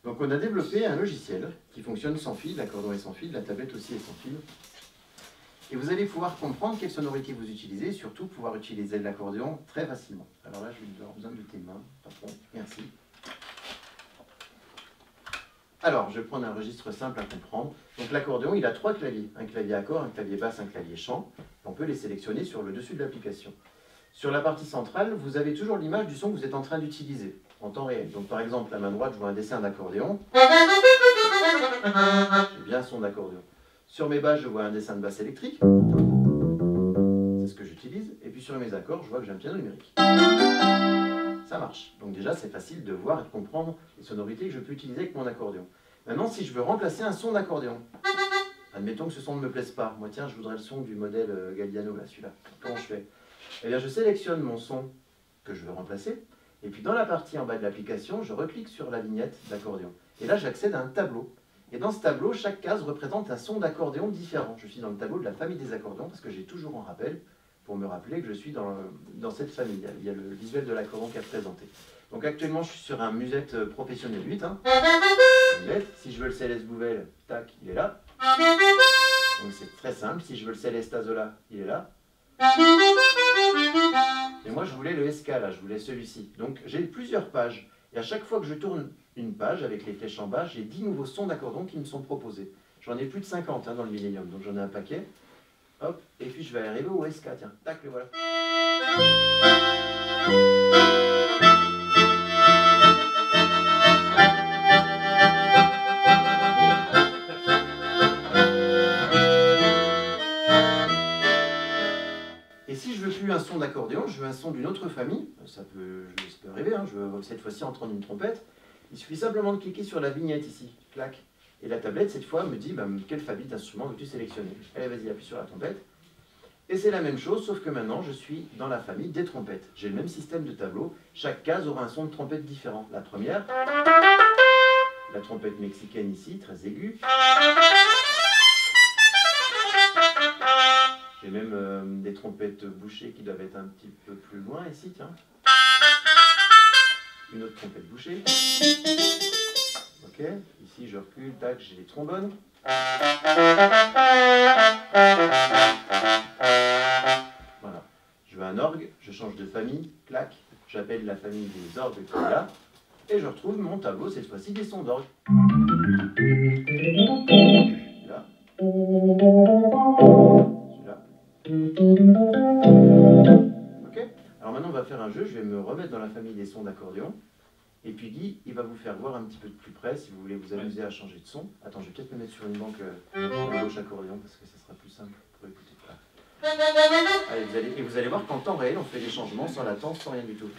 Donc on a développé un logiciel qui fonctionne sans fil, l'accordéon est sans fil, la tablette aussi est sans fil. Et vous allez pouvoir comprendre quelle sonorité vous utilisez et surtout pouvoir utiliser l'accordéon très facilement. Alors là, je vais avoir besoin de tes mains, patron. Merci. Alors, je vais prendre un registre simple à comprendre. Donc l'accordéon, il a 3 claviers. Un clavier à cordes, un clavier basse, un clavier chant. On peut les sélectionner sur le dessus de l'application. Sur la partie centrale, vous avez toujours l'image du son que vous êtes en train d'utiliser en temps réel. Donc par exemple, la main droite, je vois un dessin d'accordéon. J'ai bien un son d'accordéon. Sur mes basses, je vois un dessin de basse électrique. C'est ce que j'utilise. Et puis sur mes accords, je vois que j'ai un piano numérique. Ça marche. Donc déjà, c'est facile de voir et de comprendre les sonorités que je peux utiliser avec mon accordéon. Maintenant, si je veux remplacer un son d'accordéon, admettons que ce son ne me plaise pas. Moi, tiens, je voudrais le son du modèle Galliano, là, celui-là. Comment je fais? Eh bien, je sélectionne mon son que je veux remplacer. Et puis dans la partie en bas de l'application, je reclique sur la vignette d'accordéon. Et là, j'accède à un tableau. Et dans ce tableau, chaque case représente un son d'accordéon différent. Je suis dans le tableau de la famille des accordéons parce que j'ai toujours en rappel pour me rappeler que je suis dans cette famille. Il y a le visuel de l'accordéon qui est présenté. Donc actuellement, je suis sur un musette professionnel 8. Hein. Musette. Si je veux le Céleste Bouvel, tac, il est là. Donc c'est très simple. Si je veux le Céleste Azola, il est là. Et moi, je voulais le SK, là, je voulais celui-ci. Donc j'ai plusieurs pages. Et à chaque fois que je tourne une page avec les flèches en bas, j'ai 10 nouveaux sons d'accordéon qui me sont proposés. J'en ai plus de 50 hein, dans le Millennium, donc j'en ai un paquet. Hop, et puis je vais arriver au SK, tiens, tac, le voilà. Et si je veux plus un son d'accordéon, je veux un son d'une autre famille, ça peut arriver, hein, je veux cette fois-ci entendre une trompette, il suffit simplement de cliquer sur la vignette ici, clac. Et la tablette, cette fois, me dit quelle famille d'instruments veux-tu sélectionner. Allez, vas-y, appuie sur la trompette. Et c'est la même chose, sauf que maintenant, je suis dans la famille des trompettes. J'ai le même système de tableau. Chaque case aura un son de trompette différent. La première, la trompette mexicaine ici, très aiguë. J'ai même des trompettes bouchées qui doivent être un petit peu plus loin ici, tiens. Une autre trompette bouchée. Ok, ici je recule, tac, j'ai les trombones. Voilà. Je veux un orgue, je change de famille, clac, j'appelle la famille des orgues qui est là, et je retrouve mon tableau, cette fois-ci des sons d'orgue. Celui-là. Celui-là. Ok. Alors maintenant on va faire un jeu, je vais me remettre dans la famille des sons d'accordéon. Et puis Guy, il va vous faire voir un petit peu de plus près si vous voulez vous amuser à changer de son. Attends, je vais peut-être me mettre sur une banque à gauche accordéon parce que ça sera plus simple pour écouter. Allez, vous allez voir qu'en temps réel, on fait des changements sans latence, sans rien du tout.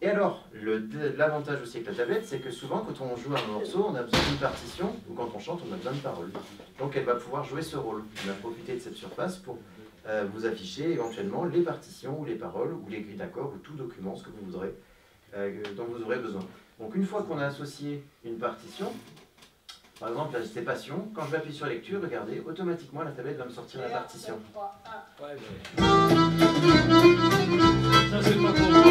Et alors, l'avantage aussi avec la tablette, c'est que souvent, quand on joue un morceau, on a besoin d'une partition, ou quand on chante, on a besoin de paroles. Donc elle va pouvoir jouer ce rôle. On va profiter de cette surface pour vous afficher éventuellement les partitions, ou les paroles, ou les grilles d'accords, ou tout document, ce que vous voudrez, dont vous aurez besoin. Donc une fois qu'on a associé une partition, par exemple, là, c'est Passion, quand je vais appuyer sur lecture, regardez, automatiquement la tablette va me sortir la partition. Ouais, mais... Ça, c'est pas pour moi.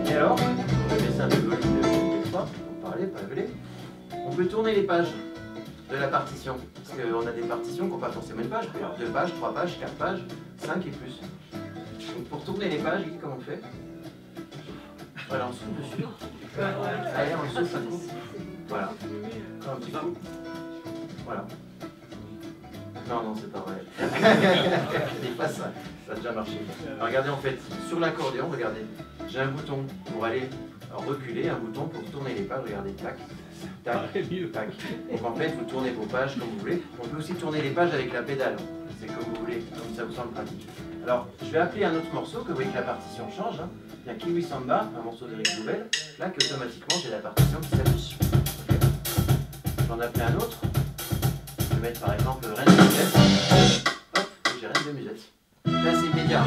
Et alors, on va baisser un peu le volume de fois pour parler, pas gueuler. On peut tourner les pages de la partition. Parce qu'on a des partitions qui n'ont pas forcément une page. Alors 2 pages, 3 pages, 4 pages, 5 et plus. Donc pour tourner les pages, comment on fait? Voilà, on souffle dessus. Allez, on souffle un coup. Voilà. Un petit coup. Voilà. Non, non, c'est pas vrai. Dis pas ça, ça a déjà marché. Alors, regardez, en fait, sur l'accordéon, regardez, j'ai un bouton pour aller reculer, un bouton pour tourner les pages, regardez, tac, tac, tac. Donc en fait, vous tournez vos pages comme vous voulez. On peut aussi tourner les pages avec la pédale, c'est comme vous voulez, comme ça vous semble pratique. Alors, je vais appeler un autre morceau, que vous voyez que la partition change. Hein. Il y a Kiwi Samba, un morceau d'Eric Loubel, là qu'automatiquement j'ai la partition qui s'affiche. Okay. J'en appelle un autre. Je vais mettre par exemple Reine de Musette. Hop, j'ai Reine de Musette. Là c'est immédiat.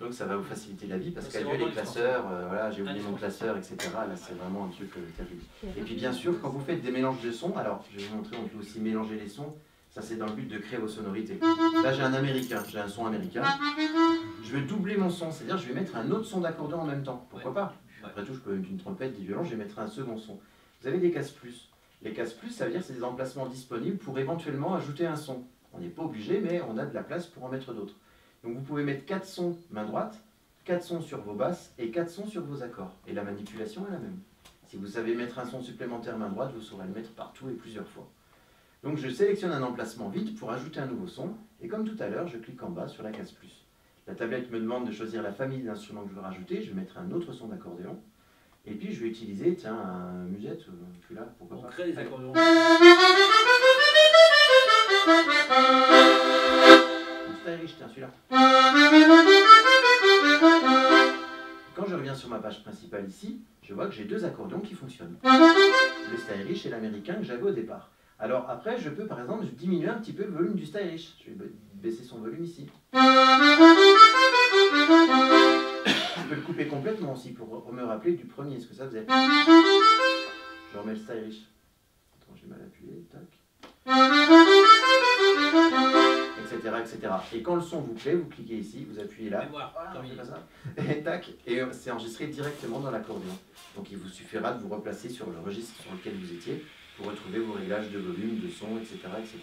Donc ça va vous faciliter la vie parce qu'à les classeurs, voilà, j'ai oublié mon classeur, etc. Là c'est vraiment un truc terrible. Et puis bien sûr, quand vous faites des mélanges de sons, alors je vais vous montrer, on peut aussi mélanger les sons. Ça c'est dans le but de créer vos sonorités. Là j'ai un américain, j'ai un son américain. Je vais doubler mon son, c'est-à-dire je vais mettre un autre son d'accordéon en même temps. Pourquoi pas? Après tout, je peux mettre une trompette, du violon, je vais mettre un second son. Vous avez des cases plus. Les cases plus, ça veut dire que c'est des emplacements disponibles pour éventuellement ajouter un son. On n'est pas obligé, mais on a de la place pour en mettre d'autres. Donc vous pouvez mettre 4 sons main droite, 4 sons sur vos basses et 4 sons sur vos accords. Et la manipulation est la même. Si vous savez mettre un son supplémentaire main droite, vous saurez le mettre partout et plusieurs fois. Donc je sélectionne un emplacement vide pour ajouter un nouveau son. Et comme tout à l'heure, je clique en bas sur la case plus. La tablette me demande de choisir la famille d'instruments que je veux rajouter. Je vais mettre un autre son d'accordéon. Et puis je vais utiliser, tiens, un musette, celui-là, pourquoi pas. On crée des accordéons. Stylish, tiens, celui-là. Quand je reviens sur ma page principale ici, je vois que j'ai deux accordéons qui fonctionnent. Le Stylish et l'américain que j'avais au départ. Alors après, je peux par exemple diminuer un petit peu le volume du Stylish. Je vais baisser son volume ici. Je peux le couper complètement aussi pour me rappeler du premier, ce que ça faisait. Je remets le Stylish. Attends, j'ai mal appuyé, tac. Etc., etc. Et quand le son vous plaît, vous cliquez ici, vous appuyez là. Pas ça. Et tac, et c'est enregistré directement dans l'accordéon. Donc il vous suffira de vous replacer sur le registre sur lequel vous étiez pour retrouver vos réglages de volume, de son, etc., etc.